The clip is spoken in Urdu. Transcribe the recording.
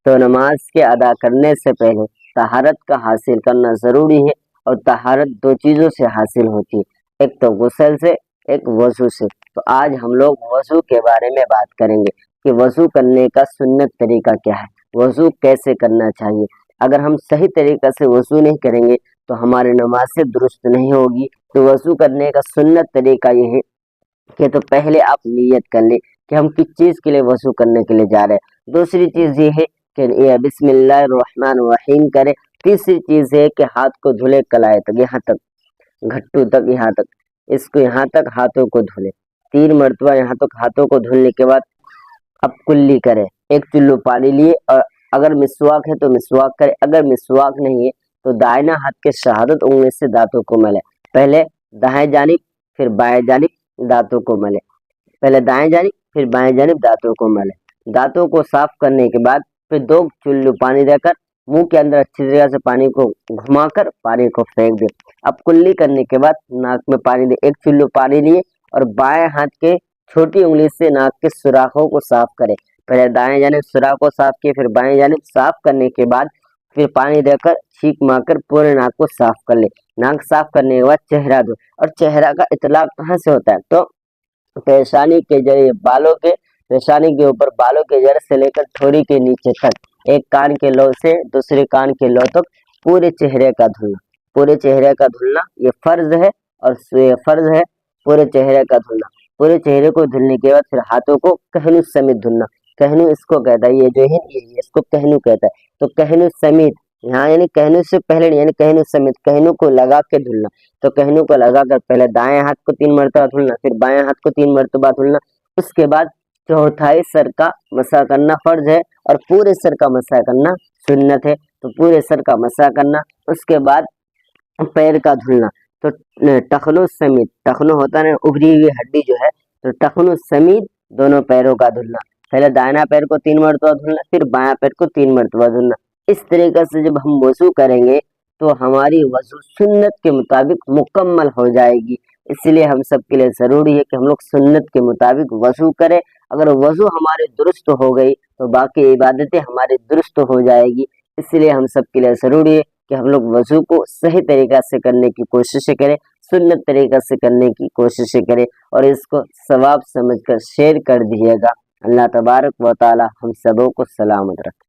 تو نماز کے ادا کرنے سے پہلے طہارت کا حاصل کرنا ضروری ہے، اور طہارت دو چیزوں سے حاصل ہوتی ہے، ایک تو غسل سے، ایک وضو سے۔ تو آج ہم لوگ وضو کے بارے میں بات کریں گے کہ وضو کرنے کا سنت طریقہ کیا ہے، وضو کیسے کرنا چاہیے۔ اگر ہم صحیح طریقہ سے وضو نہیں کریں گے تو ہماری نماز سے درست نہیں ہوگی۔ تو وضو کرنے کا سنت طریقہ یہ ہے کہ تو پہلے آپ نیت کر لیں کہ ہم کس چیز کے لیے وضو کرنے کے لیے جا رہے ہیں۔ دوسری چیز یہ ہے کہ یہ بسم اللہ الرحمن الرحیم کرے۔ تیسری چیز ہے کہ ہاتھ کو دھلے کلائے تک، یہاں تک گھٹو تک، یہاں تک، اس کو یہاں تک ہاتھوں کو دھلے 3 مرتبہ، یہاں تک ہاتھوں کو دھلنے کے بعد اب کلی کرے، ایک چلو پانی لیے، اور اگر مسواک ہے تو مسواک کرے، اگر مسواک نہیں ہے تو دائنا ہاتھ کے شہادت انگلی سے دانتوں کو ملے، پہلے دائیں جانب پھر بائیں جانب دانتوں کو ملے، پہلے دائیں جانب پھر بائیں جانب دانتوں کو ملے۔ دانتوں کو صاف کرنے کے بعد پھر 2 چلو پانی دے کر منہ کے اندر اچھی طرح سے پانی کو گھما کر پانی کو پھینک دے۔ اب کلی کرنے کے بعد ناک میں پانی دے، 1 چلو پانی لیے اور بائیں ہاتھ کے چھوٹی انگلی سے ناک کے سوراخوں کو صاف کرے، پہلے دائیں جانب سوراخ کو صاف کیے، پھر بائیں جانب صاف کرنے کے بعد پھر پانی دے کر چھینک مار کر پورے ناک کو صاف کر لے۔ ناک صاف کرنے کے بعد چہرہ دھو، اور چہرہ کا اطلاق کہاں سے ہوتا ہے؟ تو پیشانی کے جڑے بالوں کے، پیشانی کے اوپر بالوں کے جڑ سے لے کر تھوڑی کے نیچے تک، ایک کان کے لو سے دوسرے کان کے لو تک پورے چہرے کا دھلنا، پورے چہرے کا دھلنا یہ فرض ہے، اور یہ فرض ہے پورے چہرے کا دھلنا۔ پورے چہرے کو دھلنے کے بعد پھر ہاتھوں کو کہنو سمیت دھلنا۔ کہنو اس کو کہتا ہے، یہ جو ہے یہ اس کو کہنو کہتا ہے، تو کہنو سمیت، یہاں یعنی کہنو سے پہلے نہیں، یعنی کہنو سمیت، کہنو کو لگا کے دھلنا۔ تو کہنو کو لگا کر پہلے دائیں ہاتھ کو 3 مرتبہ دھلنا، پھر بائیں ہاتھ کو 3 مرتبہ دھلنا۔ اس کے بعد چوتھائی سر کا مسح کرنا فرض ہے، اور پورے سر کا مسح کرنا سنت ہے، تو پورے سر کا مسح کرنا۔ اس کے بعد پیر کا دھلنا، تو ٹخنوں سمیت، ٹخنوں ہوتا ہے ابری ہوئی ہڈی جو ہے، تو ٹخنوں سمیت دونوں پیروں کا دھلنا، پہلے دائنا پیر کو 3 مرتبہ دھلنا، پھر بایاں پیر کو 3 مرتبہ دھلنا۔ اس طریقے سے جب ہم وضو کریں گے تو ہماری وضو سنت کے مطابق مکمل ہو جائے گی۔ اس لیے ہم سب کے لیے ضروری ہے کہ ہم لوگ سنت کے مطابق وضو کریں۔ اگر وضو ہمارے درست ہو گئی تو باقی عبادتیں ہماری درست ہو جائے گی۔ اس لیے ہم سب کے لیے ضروری ہے کہ ہم لوگ وضو کو صحیح طریقہ سے کرنے کی کوشش کریں، سنت طریقہ سے کرنے کی کوشش کریں، اور اس کو ثواب سمجھ کر شیئر کر دیجیے گا۔ اللہ تبارک و تعالی ہم سبوں کو سلامت رکھے۔